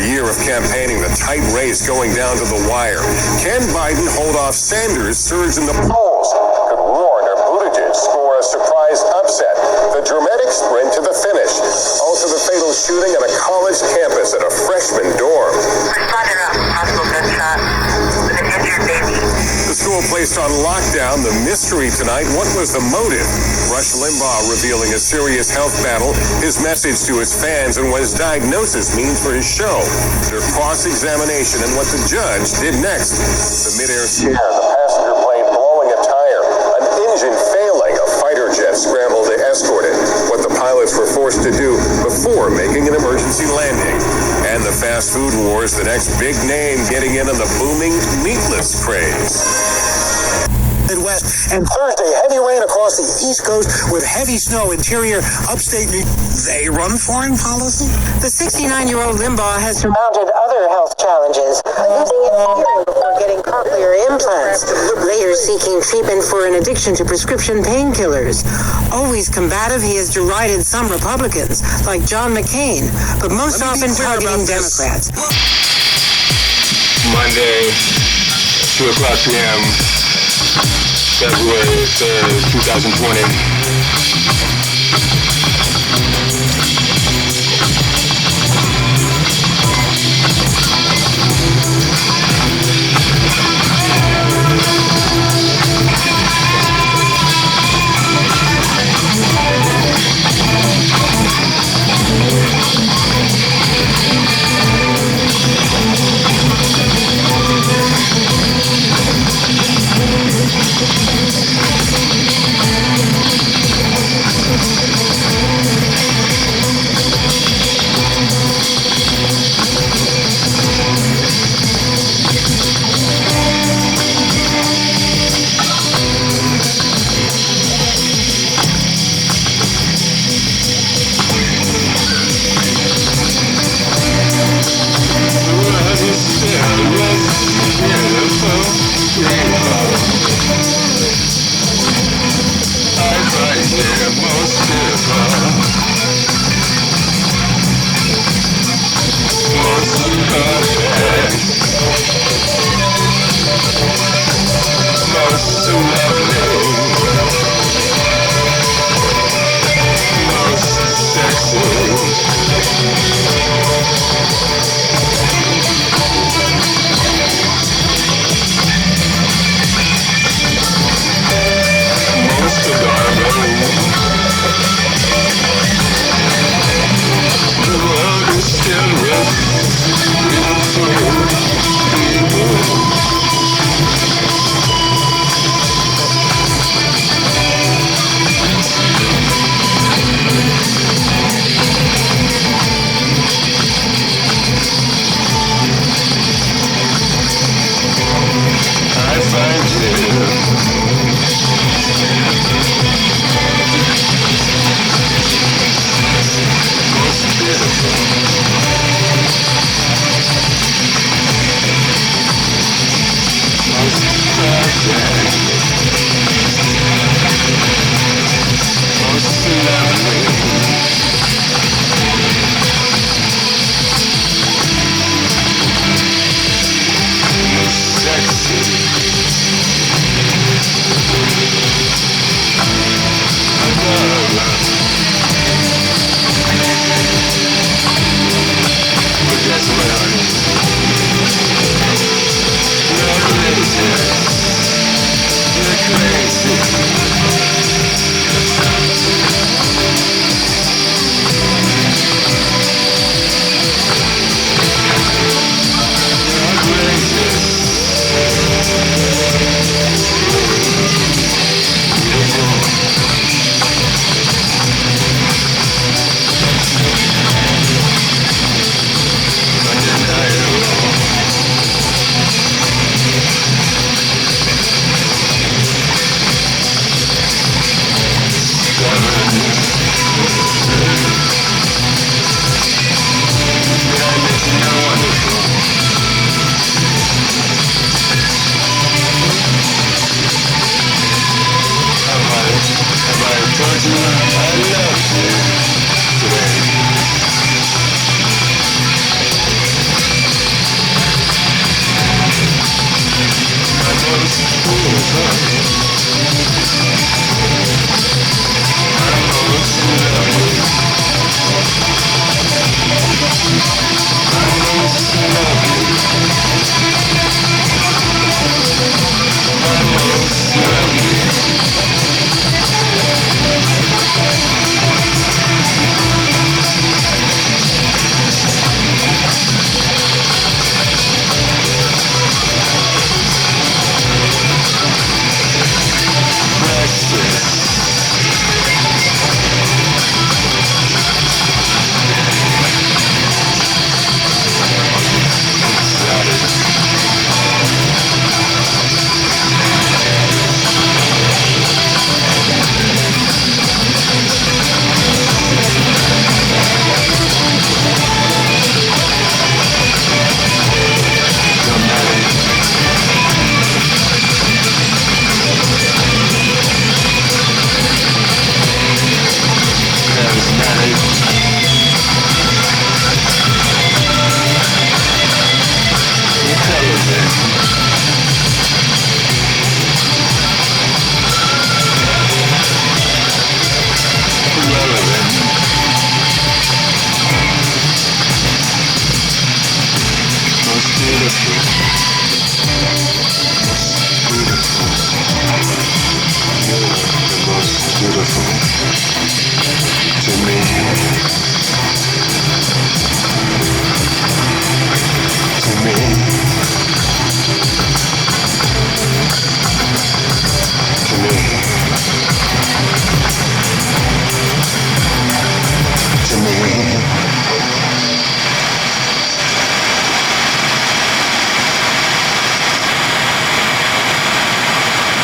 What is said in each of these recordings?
year of campaigning, the tight race going down to the wire. Can Biden hold off Sanders' surge in the polls? Could Warren or Buttigieg score a surprise upset? The dramatic sprint to the finish. Also the fatal shooting at a college campus at a freshman dorm. Responded a possible gunshot with an injured baby. The school placed on lockdown. The mystery tonight, what was the motive? Rush Limbaugh revealing a serious health battle, his message to his fans, and what his diagnosis means for his show. Their cross-examination and what the judge did next. The midair scare, the passenger plane blowing a tire, an engine failing, a fighter jet scrambled to escort it, what the pilots were forced to do before making an emergency landing. And the fast food wars, the next big name getting in on the booming meatless craze. Midwest, and Thursday, heavy rain across the East Coast with heavy snow interior upstate New York. They run foreign policy? The 69-year-old Limbaugh has surmounted other health challenges, losing its hearing before getting cochlear implants, later seeking treatment for an addiction to prescription painkillers. Always combative, he has derided some Republicans, like John McCain, but most often targeting Democrats. Monday, 2 o'clock p.m., February 3rd, 2020.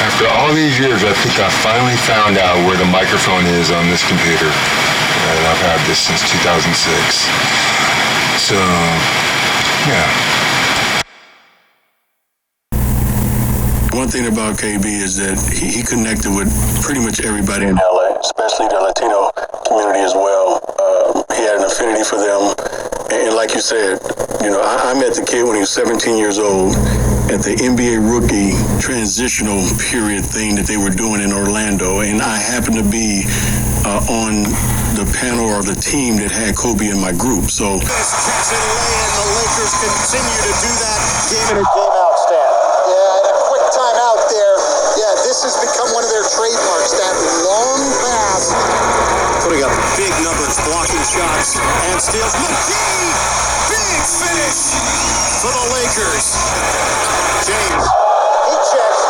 After all these years, I think I finally found out where the microphone is on this computer. And I've had this since 2006. So, yeah. One thing about KB is that he connected with pretty much everybody in LA, especially the Latino community as well. He had an affinity for them. And like you said, I met the kid when he was 17 years old at the NBA rookie transitional period thing that they were doing in Orlando. And I happened to be on the panel or the team that had Kobe in my group. So Catch and lay, and the Lakers continue to do that game in a Game out, Stan. Yeah, and a quick timeout there. Yeah, this has become one of their trademarks, that long pass. putting up big numbers, blocking shots and steals. McGee, big finish for the Lakers. James, He checks.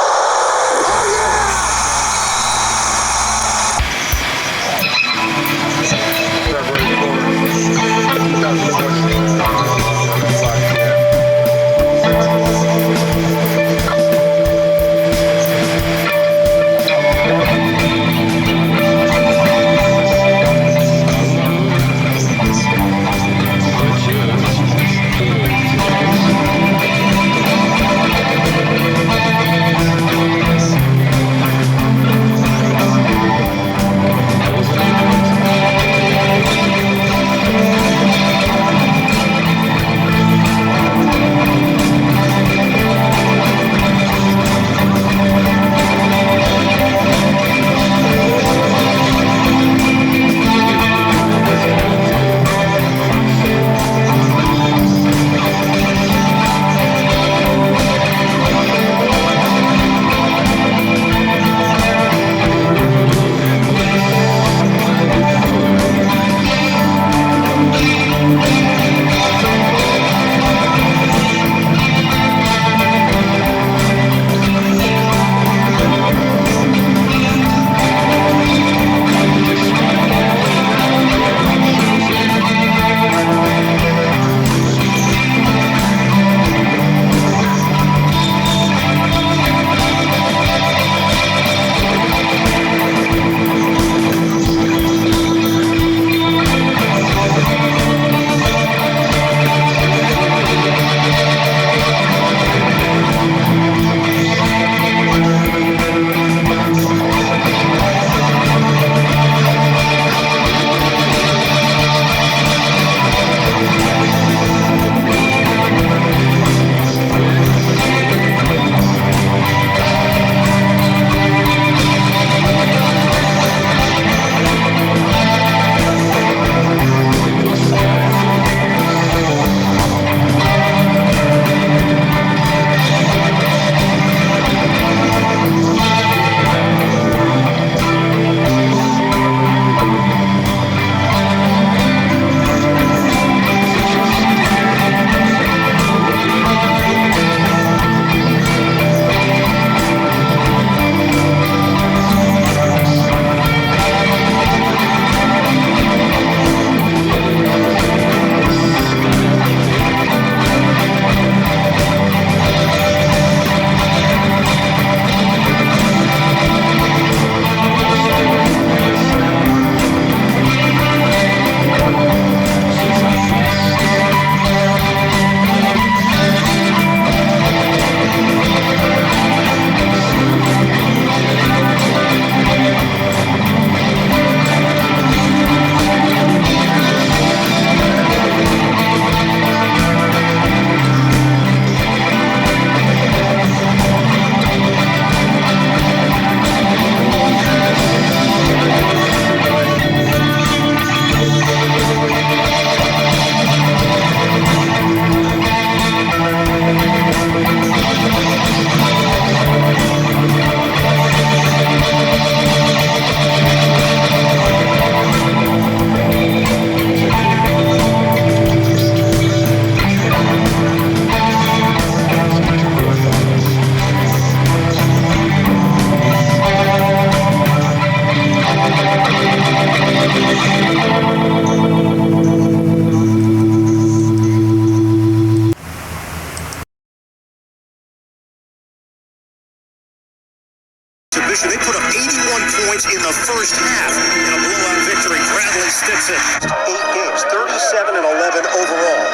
exhibition. They put up 81 points in the first half in a blowout victory. Bradley sticks it. 8 games, 37-11 overall.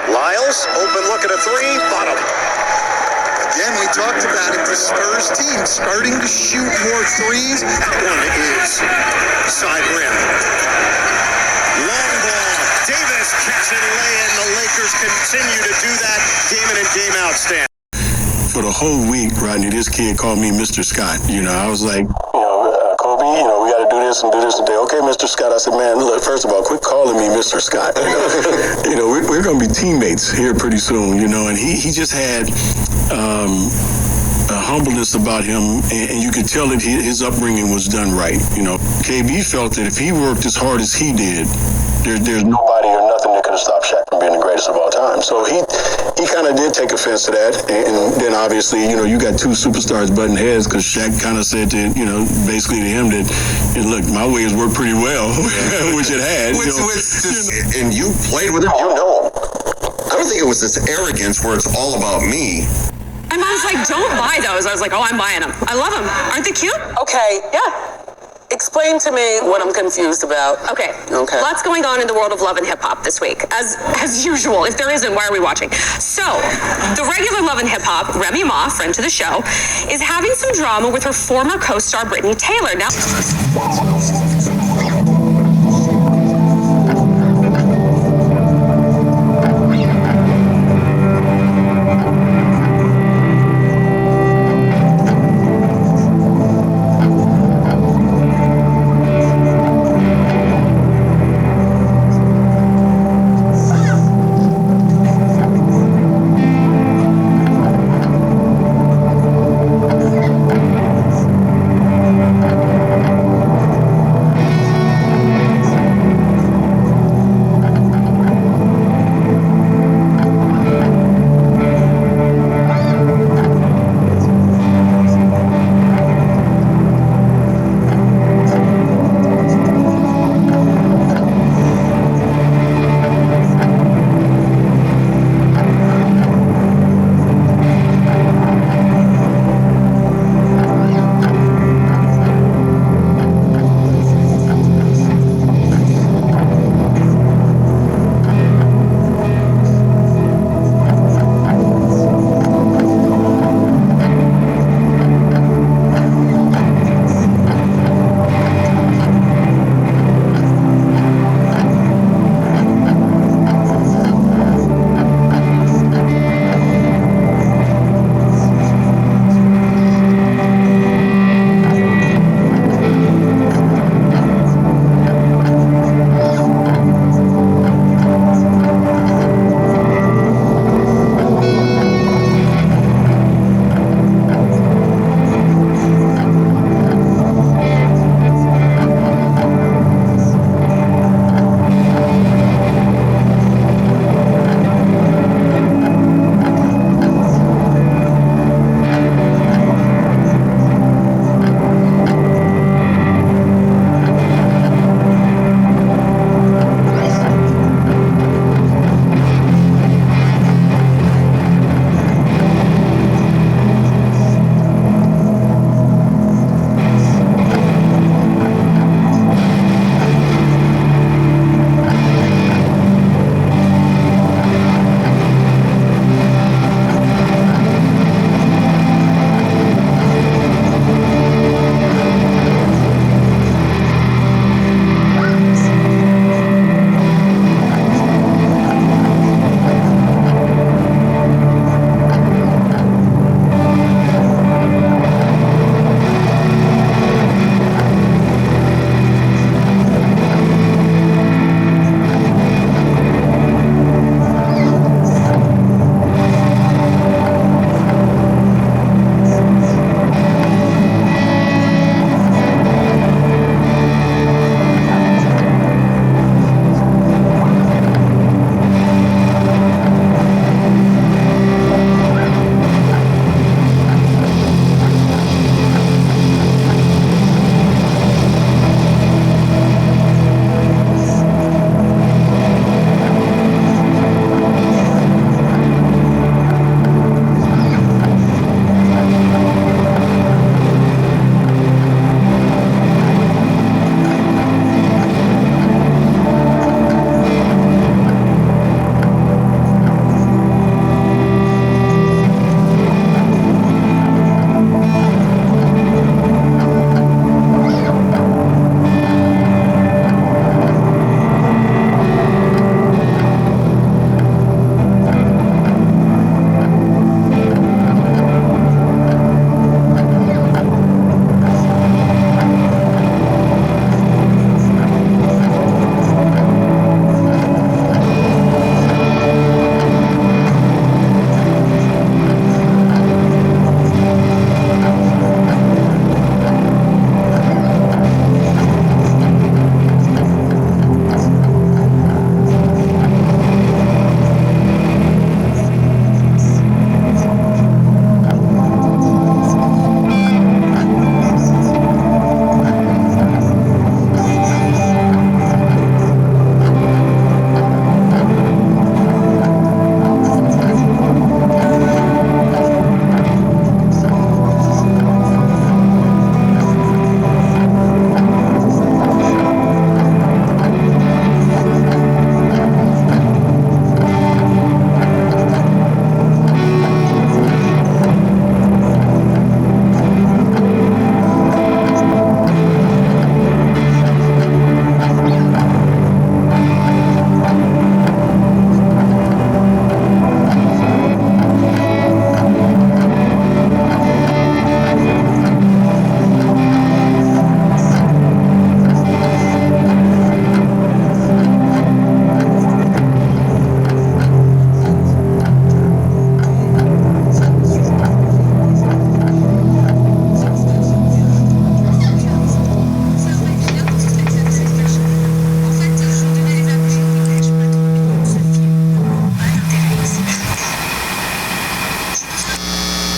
Lyles, open look at a three, bottom. Again, we talked about it. The Spurs team starting to shoot more threes. That one is side rim. Long ball. Davis catch and lay in. The Lakers continue to do that game in and game out, Stan. For the whole week, Rodney, this kid called me Mr. Scott. I was like, Kobe, we got to do this and do this today. Okay, Mr. Scott. I said, man, look, first of all, quit calling me Mr. Scott. We're going to be teammates here pretty soon, and he just had a humbleness about him, and you could tell that his upbringing was done right. KB felt that if he worked as hard as he did, there's nobody or nothing that could have stopped Shaq from being the greatest of all time. So he kind of did take offense to that, and then obviously, you got two superstars butting heads because Shaq kind of said that, basically to him that, look, my way has worked pretty well, which it had. And you played with him. You know him. I don't think it was this arrogance where it's all about me. And Mom's like, don't buy those. I was like, oh, I'm buying them. I love them. Aren't they cute? Okay. Yeah. Explain to me what I'm confused about. Okay. Okay. Lots going on in the world of love and hip hop this week. As usual. If there isn't, why are we watching? So, the regular Love and Hip Hop, Remy Ma, friend to the show, is having some drama with her former co-star Brittany Taylor. Now,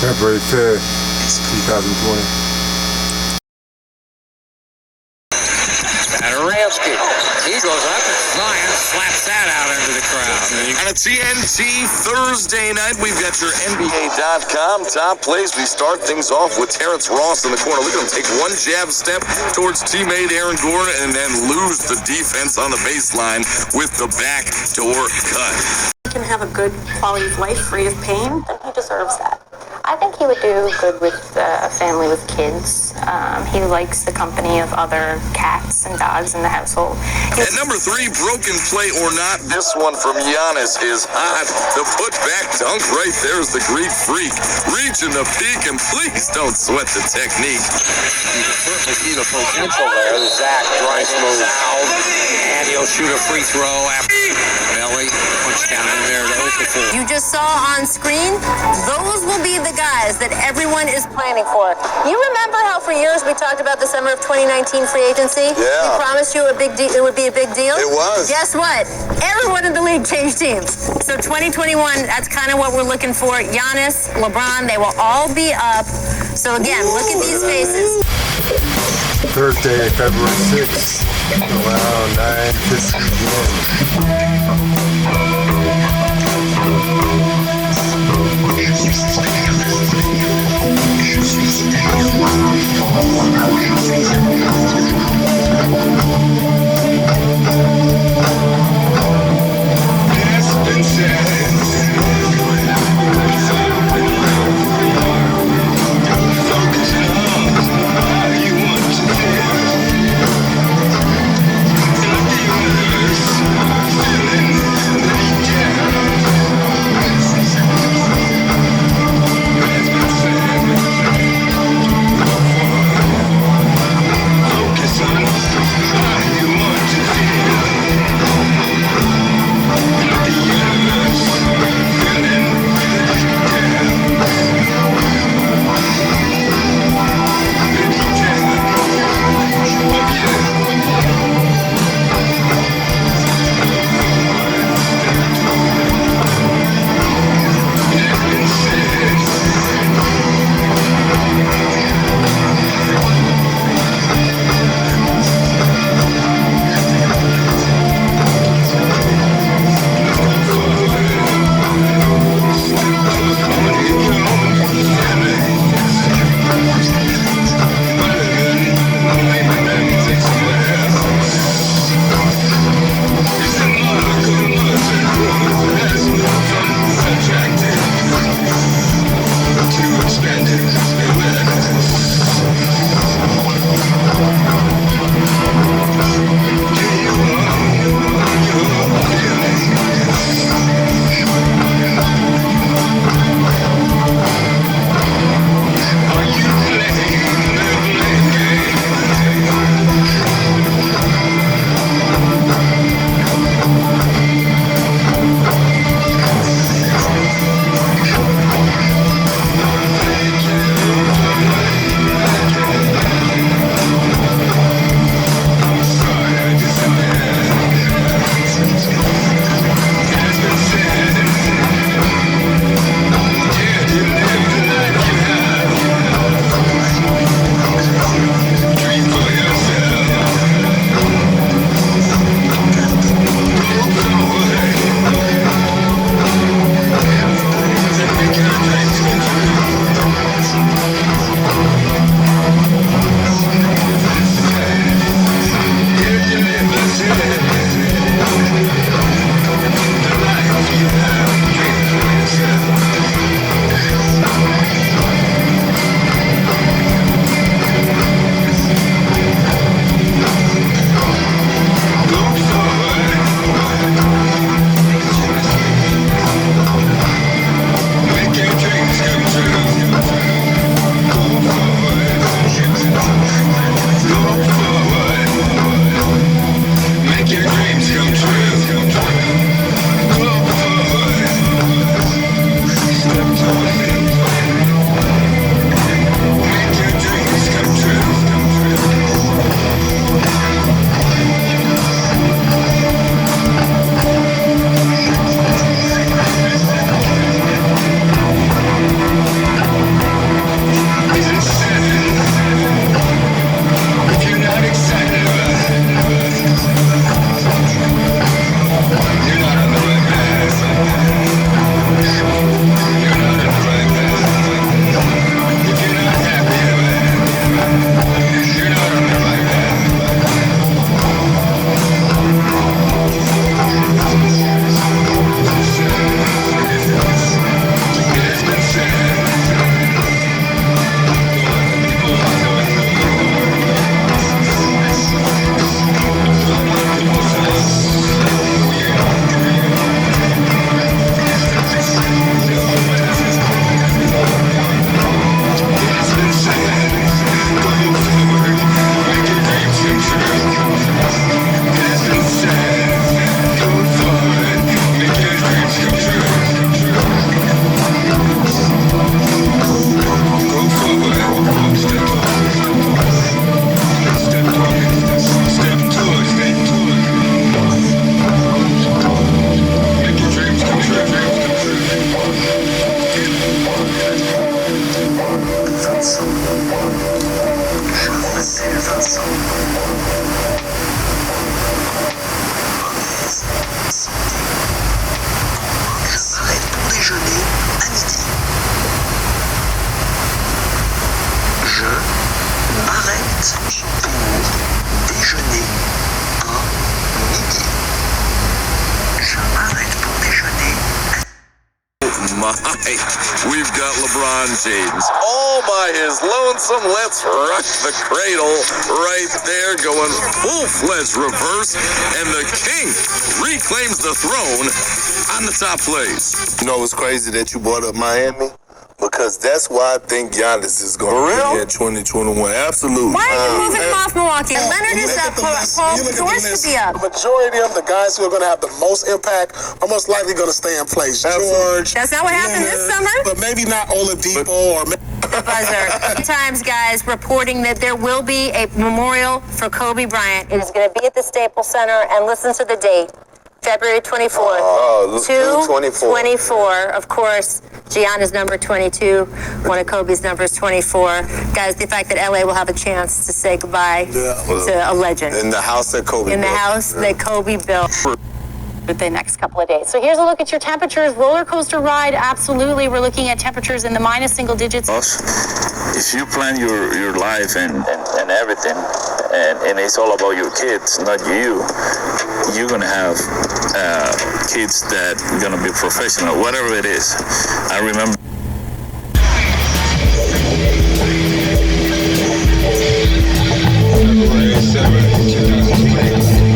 February 5th, 2020. Adoransky. He goes up and Zion slaps that out into the crowd. And at TNT Thursday night, we've got your NBA.com top plays. We start things off with Terrence Ross in the corner. Look at him take one jab step towards teammate Aaron Gordon and then lose the defense on the baseline with the backdoor cut. Can have a good quality of life free of pain, then he deserves that. I think he would do good with a family with kids. He likes the company of other cats and dogs in the household. At number 3, broken play or not, this one from Giannis is hot. The put-back dunk right there is the Greek freak. Reaching the peak, and please don't sweat the technique. You can certainly see the potential there. Zach drives moves out, and he'll shoot a free throw after belly punch down in there to open for. You just saw on screen, those will be the guys that everyone is planning for. You remember how for years we talked about the summer of 2019 free agency? Yeah. We promised you it would be a big deal. It was. Guess what? Everyone in the league changed teams. So 2021, that's kind of what we're looking for. Giannis, LeBron, they will all be up. So again, look at these faces. Thursday, February 6th, around 9:50 my, we've got LeBron James all by his lonesome. Let's rock the cradle right there, going full-fledged reverse, and the king reclaims the throne on the top plays. You know, it's crazy that you brought up Miami. Because that's why I think Giannis is going to be in 2021. Absolutely. Why are you moving him off Milwaukee? Leonard is up. Paul George should be up. The majority of the guys who are going to have the most impact are most likely going to stay in place. George. That's not what happened this summer? But maybe not Oladipo or... Buzzer. Times, guys, reporting that there will be a memorial for Kobe Bryant. It is going to be at the Staples Center, and listen to the date. February 24th. 2/24. Of course, Gianna's number 22. One of Kobe's numbers 24. Guys, the fact that LA will have a chance to say goodbye to a legend. In the house that Kobe built. In the house that Kobe built. The next couple of days. So here's a look at your temperatures. Roller coaster ride, absolutely. We're looking at temperatures in the minus single digits. If you plan your life and everything, and it's all about your kids, not you, you're gonna have kids that are gonna be professional, whatever it is. I remember. February 7th, 2020.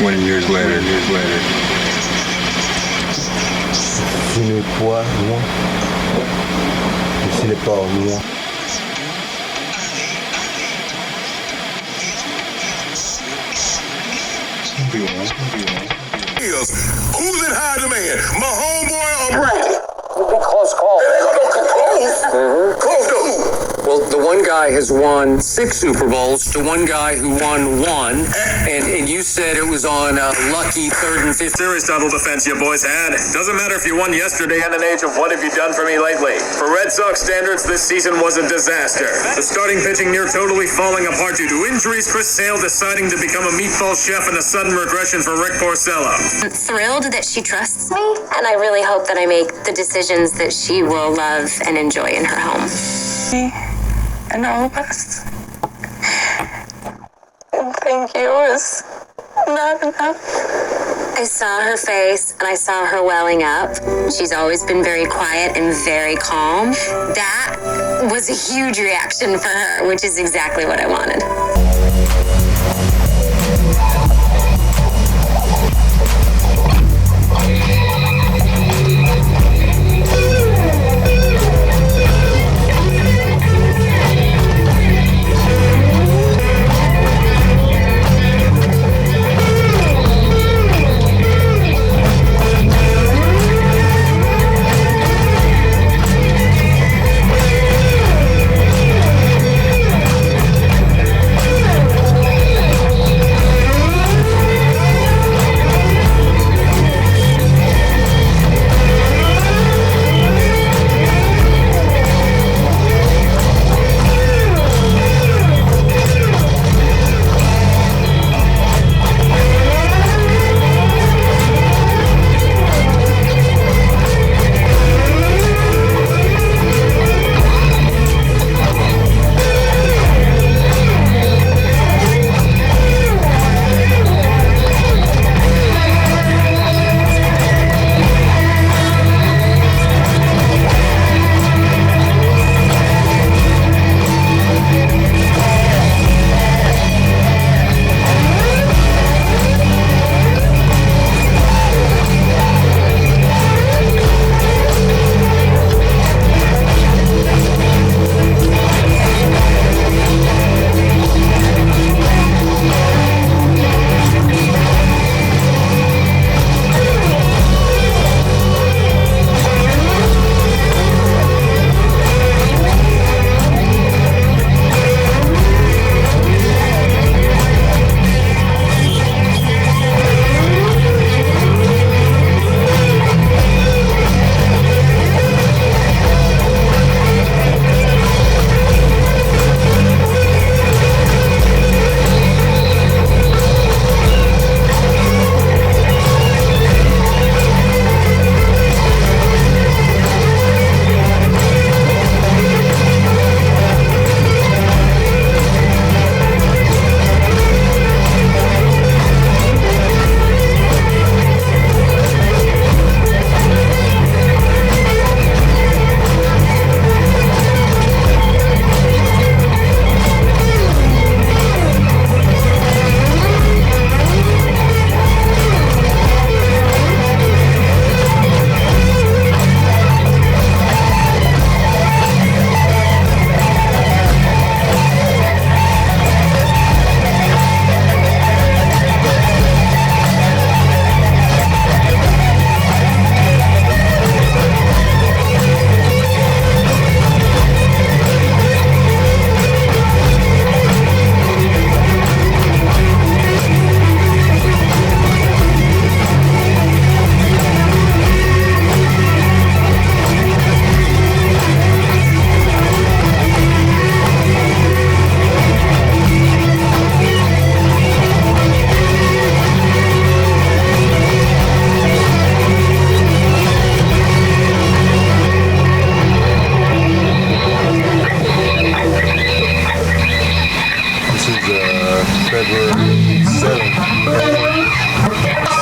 20 years later. Je n'ai pas moi. Je n'ai pas moi. Who's in high demand? My homeboy or Brady? Big close call. It ain't gonna come close. Close to who? Well, the one guy has won 6 Super Bowls. The one guy who won 1, and you said it was on lucky 3rd and 5th. Serious double defense you boys had. Doesn't matter if you won yesterday in an age of what have you done for me lately. For Red Sox standards, this season was a disaster. The starting pitching near totally falling apart due to injuries. Chris Sale deciding to become a meatball chef and a sudden regression for Rick Porcello. I'm thrilled that she trusts me, and I really hope that I make the decisions that she will love and enjoy in her home. And all of us. And thank you is not enough. I saw her face and I saw her welling up. She's always been very quiet and very calm. That was a huge reaction for her, which is exactly what I wanted.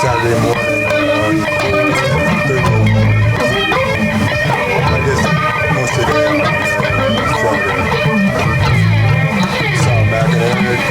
Saturday morning on 30. I guess most of the day Saturday. Saw him back at Everett.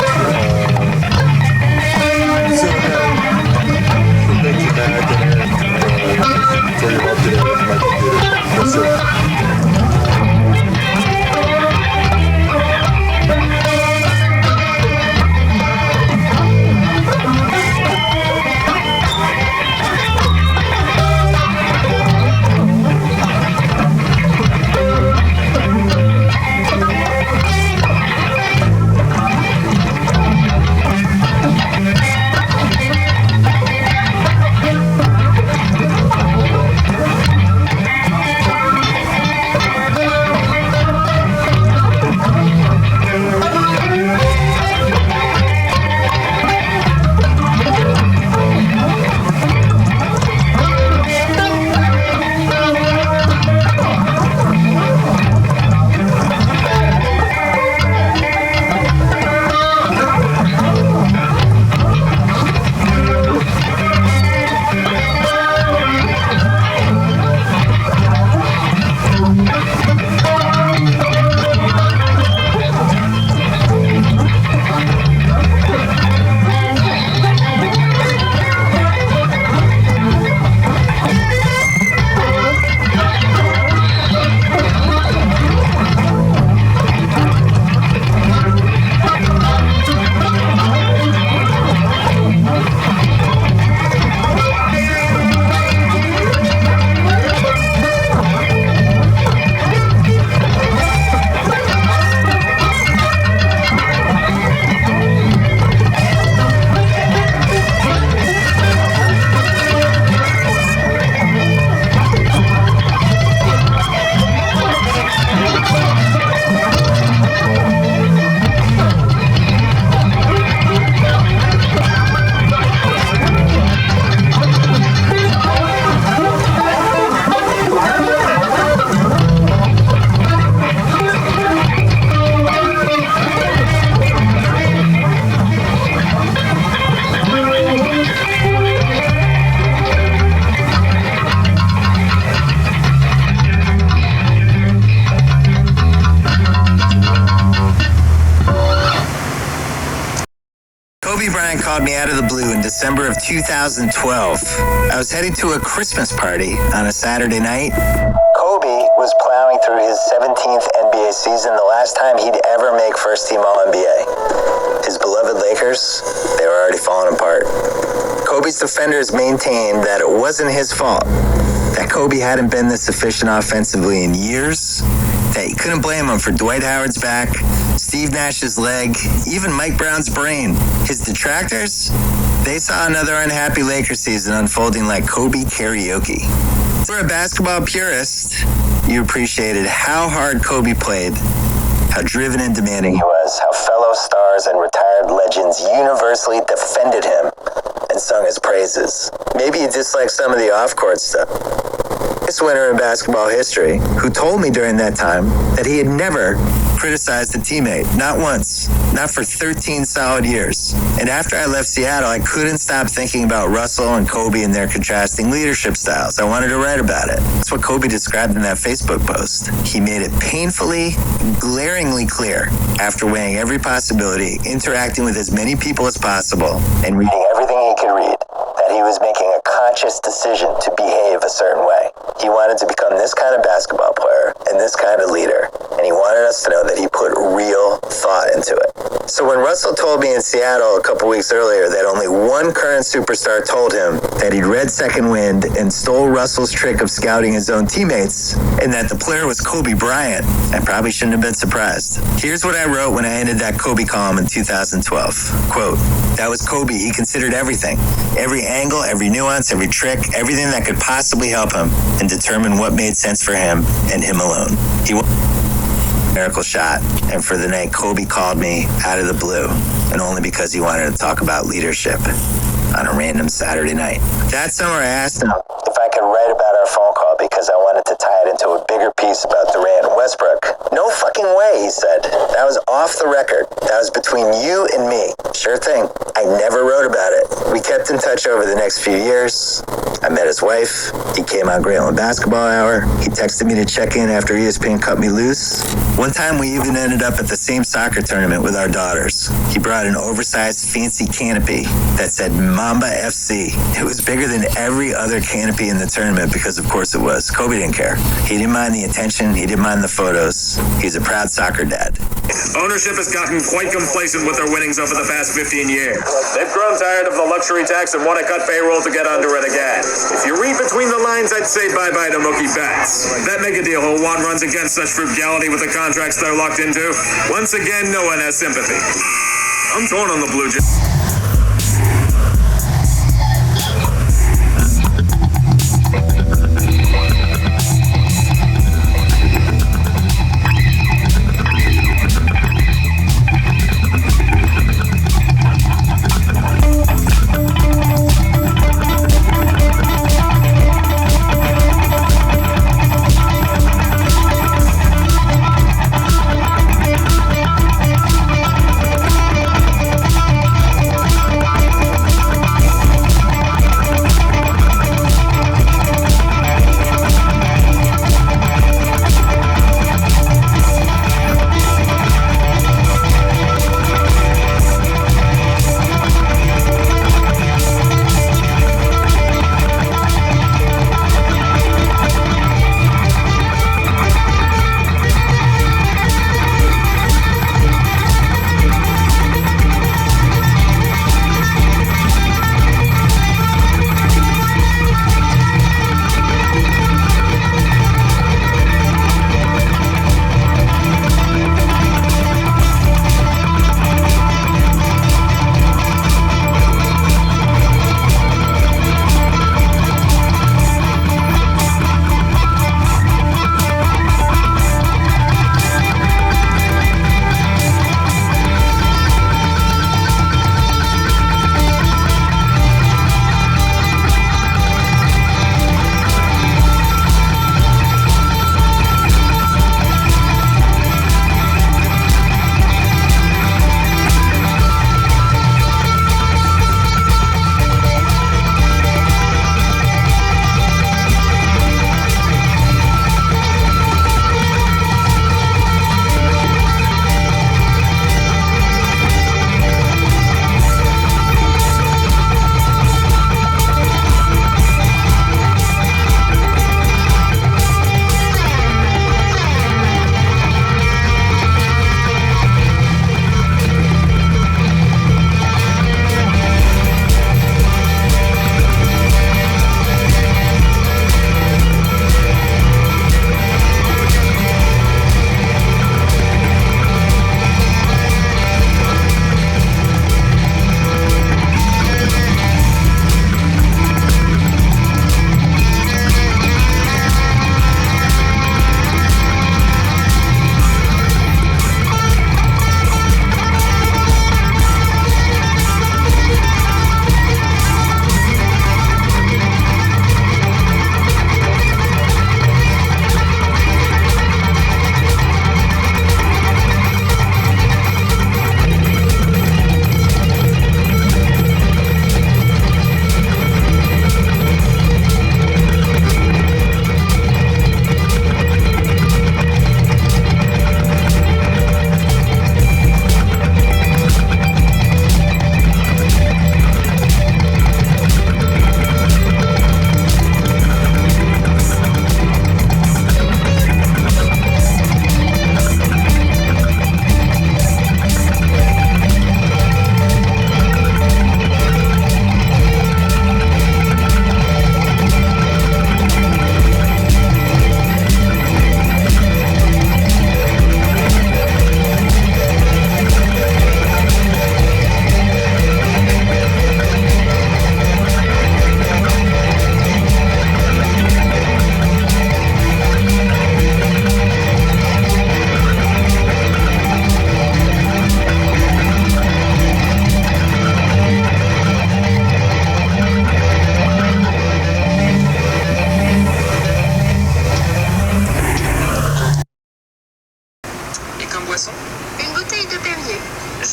Kobe Bryant called me out of the blue in December of 2012. I was heading to a Christmas party on a Saturday night. Kobe was plowing through his 17th NBA season, the last time he'd ever make first-team All-NBA. His beloved Lakers, they were already falling apart. Kobe's defenders maintained that it wasn't his fault, that Kobe hadn't been this efficient offensively in years, that you couldn't blame him for Dwight Howard's back, Steve Nash's leg, even Mike Brown's brain. His detractors, they saw another unhappy Lakers season unfolding like Kobe karaoke. For a basketball purist, you appreciated how hard Kobe played, how driven and demanding he was, how fellow stars and retired legends universally defended him and sung his praises. Maybe you dislike some of the off-court stuff. This winner in basketball history, who told me during that time that he had never criticized a teammate, not once, not for 13 solid years. And after I left Seattle, I couldn't stop thinking about Russell and Kobe and their contrasting leadership styles. I wanted to write about it. That's what Kobe described in that Facebook post. He made it painfully, glaringly clear, after weighing every possibility, interacting with as many people as possible, and reading everything he could read, that he was making a conscious decision to behave a certain way. He wanted to become this kind of basketball player and this kind of leader, and he wanted us to know that he put real thought into it. So when Russell told me in Seattle a couple weeks earlier that only one current superstar told him that he'd read Second Wind and stole Russell's trick of scouting his own teammates, and that the player was Kobe Bryant, I probably shouldn't have been surprised. Here's what I wrote when I ended that Kobe column in 2012. Quote, "That was Kobe. He considered everything. Every angle, every nuance, every trick, everything that could possibly help him, and determine what made sense for him and him alone. He won a miracle shot, and for the night Kobe called me out of the blue, and only because he wanted to talk about leadership on a random Saturday night." That summer I asked him if I could write about our phone call because I wanted to tie it into a bigger piece about Durant and Westbrook. "No fucking way," he said. "That was off the record. That was between you and me." Sure thing. I never wrote about it. We kept in touch over the next few years. I met his wife. He came on Grantland Basketball Hour. He texted me to check in after ESPN cut me loose. One time we even ended up at the same soccer tournament with our daughters. He brought an oversized fancy canopy that said Mamba FC. It was bigger than every other canopy in the tournament because of course it was. Kobe didn't care. He didn't mind the attention. He didn't mind the photos. He's a proud soccer dad. Ownership has gotten quite complacent with their winnings over the past 15 years. They've grown tired of the luxury tax and want to cut payroll to get under it again. If you read between the lines, I'd say bye-bye to Mookie Betts. That mega deal One runs against such frugality with the contracts they're locked into. Once again, no one has sympathy. I'm torn on the Blue Jays.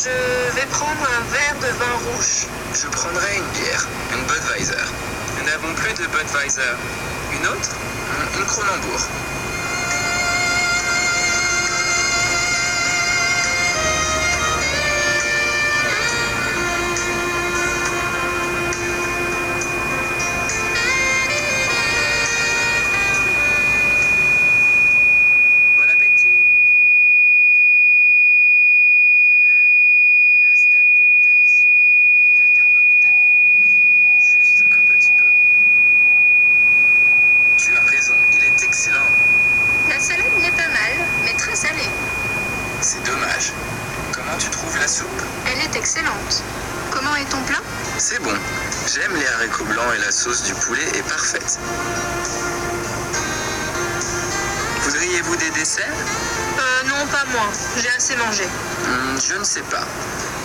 Je vais prendre un verre de vin rouge. Je prendrai une bière, une Budweiser. Nous n'avons plus de Budweiser. Une autre? Une Kronenbourg. Bon appétit. Le steak est délicieux. Quelqu'un veut goûter? Juste un petit peu. Tu as raison, il est excellent. La salade n'est pas mal, mais très salée. C'est dommage. Comment tu trouves la soupe? Elle est excellente. Comment est ton plat? C'est bon. J'aime les haricots blancs et la sauce du poulet est parfaite. Voudriez-vous des desserts? Non, pas moi. J'ai assez mangé. Je ne sais pas.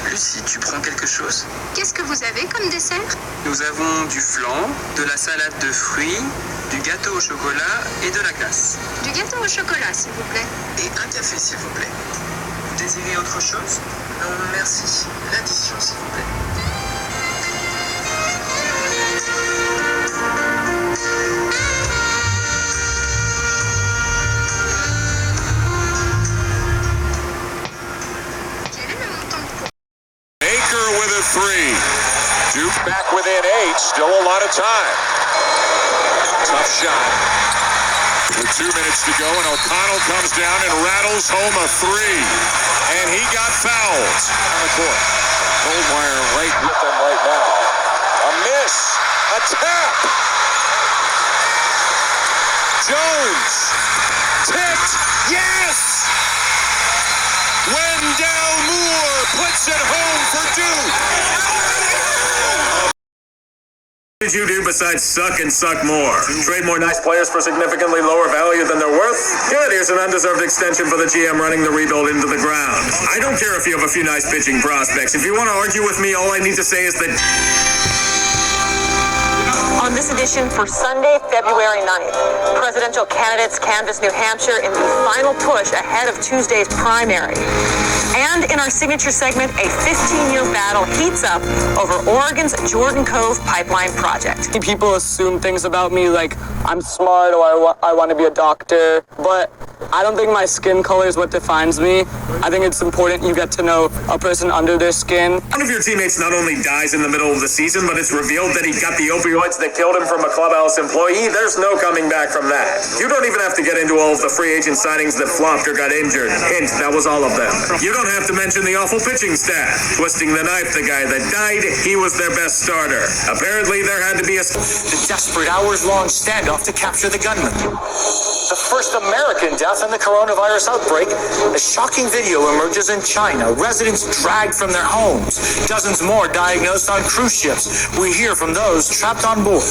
Lucie, tu prends quelque chose? Qu'est-ce que vous avez comme dessert? Nous avons du flan, de la salade de fruits, du gâteau au chocolat et de la glace. Du gâteau au chocolat, s'il vous plaît. Et un café, s'il vous plaît. Vous désirez autre chose? Non, merci. L'addition, s'il vous plaît. Baker with a three. Duke back within 8. Still a lot of time. Tough shot. With 2 minutes to go, and O'Connell comes down and rattles home a three. And he got fouled on the court. Goldwire right with them right now. A miss. A tap. Jones. Tipped. Yes! Wendell Moore puts it home for Duke. What did you do besides suck and suck more? Trade more nice players for significantly lower value than they're worth? Good, here's an undeserved extension for the GM running the rebuild into the ground. I don't care if you have a few nice pitching prospects. If you want to argue with me, all I need to say is that... On this edition for Sunday, February 9th, presidential candidates canvass New Hampshire in the final push ahead of Tuesday's primary. And in our signature segment, a 15-year battle heats up over Oregon's Jordan Cove pipeline project. People assume things about me like I'm smart or I want to be a doctor, but I don't think my skin color is what defines me. I think it's important you get to know a person under their skin. One of your teammates not only dies in the middle of the season, but it's revealed that he got the opioids that killed him from a clubhouse employee. There's no coming back from that. You don't even have to get into all of the free agent signings that flopped or got injured. Hint, that was all of them. You don't have to mention the awful pitching staff. Twisting the knife, the guy that died, he was their best starter. Apparently, there had to be The desperate hours-long standoff to capture the gunman. The first American death in the coronavirus outbreak. A shocking video emerges in China. Residents dragged from their homes. Dozens more diagnosed on cruise ships. We hear from those trapped on board.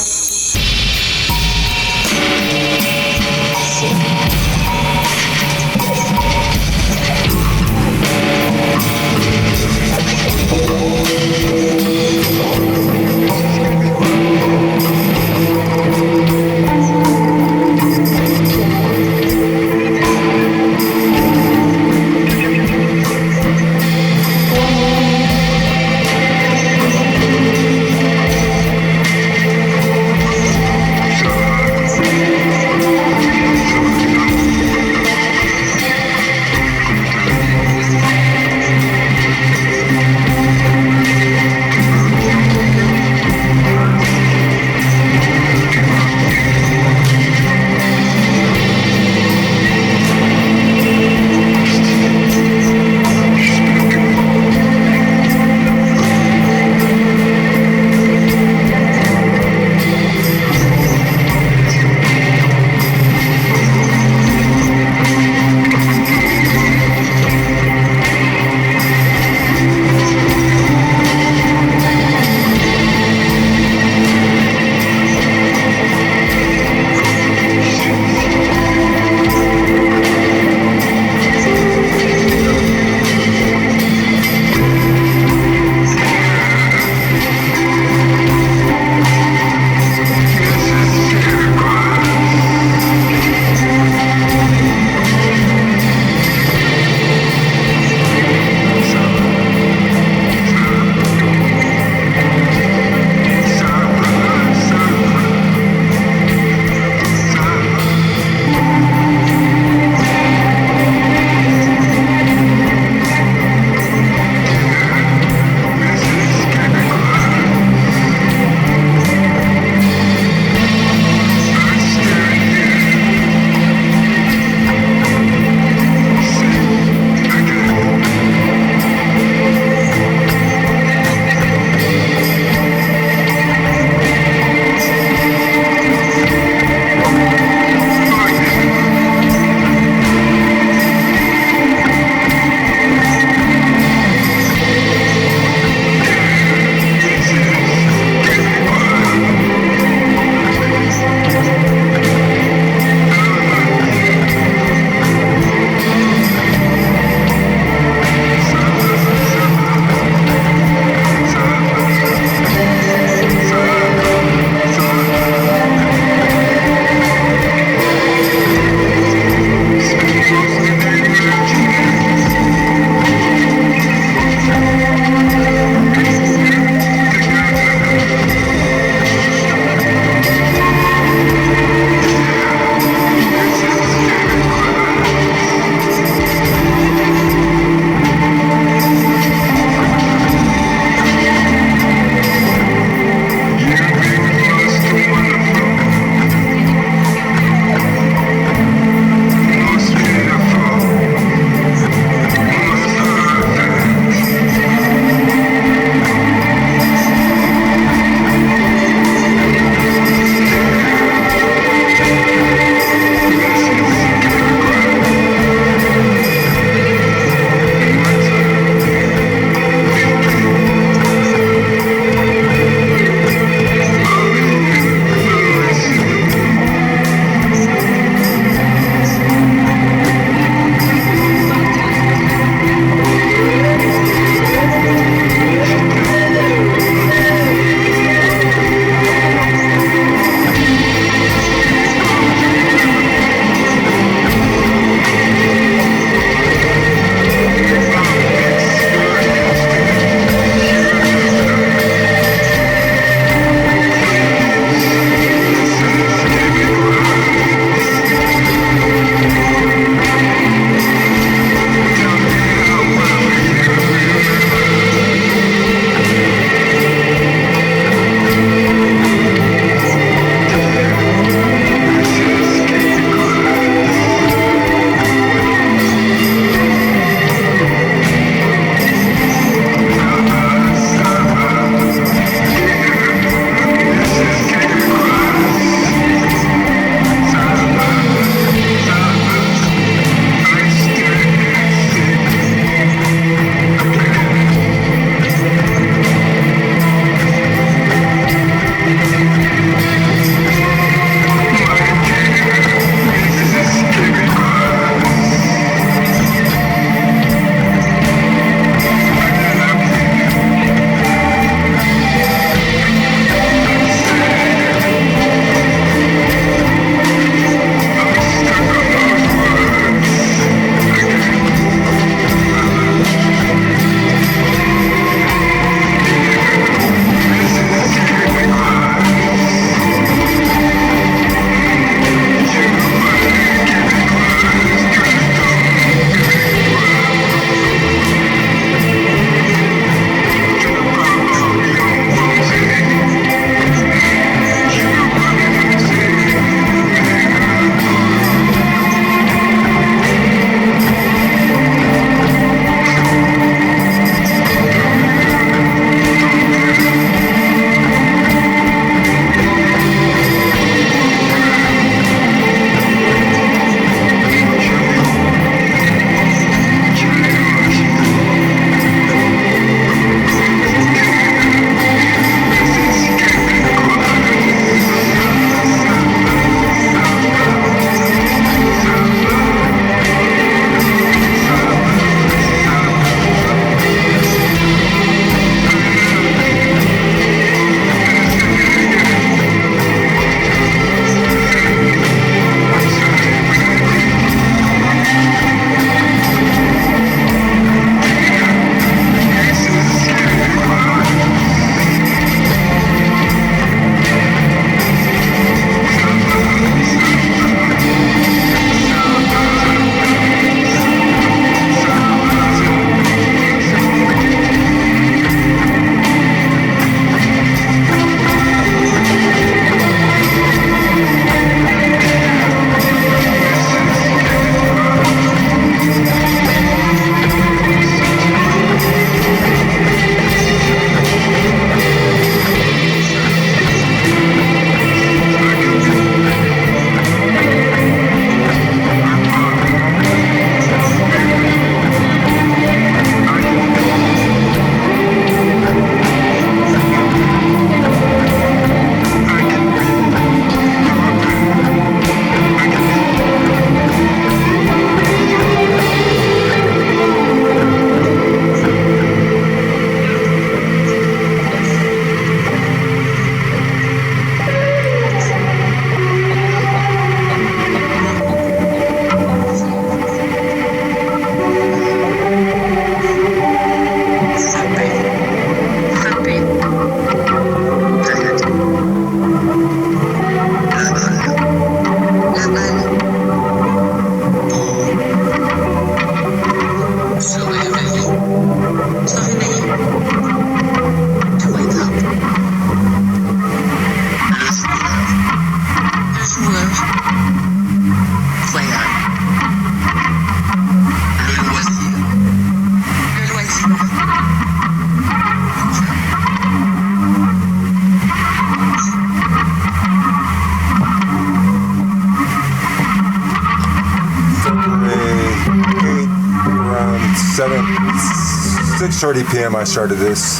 6:30 p.m. I started this.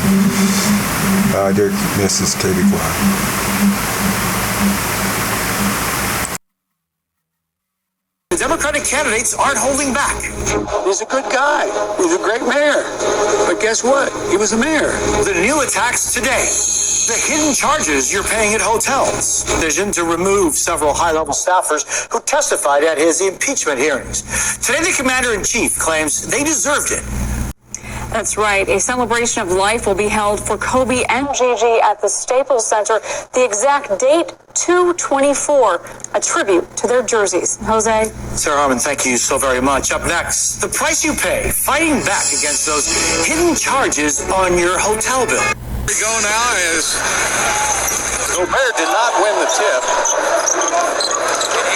Dear Mrs. Québécois. The Democratic candidates aren't holding back. He's a good guy. He's a great mayor. But guess what? He was a mayor. The new attacks today. The hidden charges you're paying at hotels. Decision to remove several high-level staffers who testified at his impeachment hearings. Today, the commander-in-chief claims they deserved it. That's right. A celebration of life will be held for Kobe and Gigi at the Staples Center. The exact date, 2/24, a tribute to their jerseys. Jose? Sarah Harmon, thank you so very much. Up next, the price you pay fighting back against those hidden charges on your hotel bill. Here we go now as Gobert did not win the tip.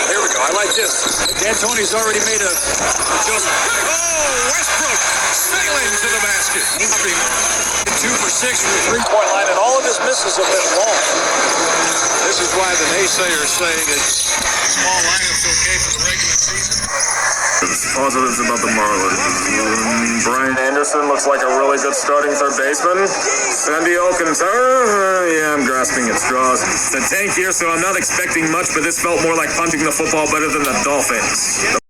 Here we go. I like this. D'Antoni's already made a adjustment. Oh, Westbrook sailing to the basket. 2 for 6 from the three-point line, and all of his misses have been long. This is why the naysayers say that small lineup's okay for the regular season. Positives about the Marlins. Brian Anderson looks like a really good starting third baseman. Sandy Alcantara, yeah, I'm grasping at straws. The tank here, so I'm not expecting much, but this felt more like punting the football better than the Dolphins.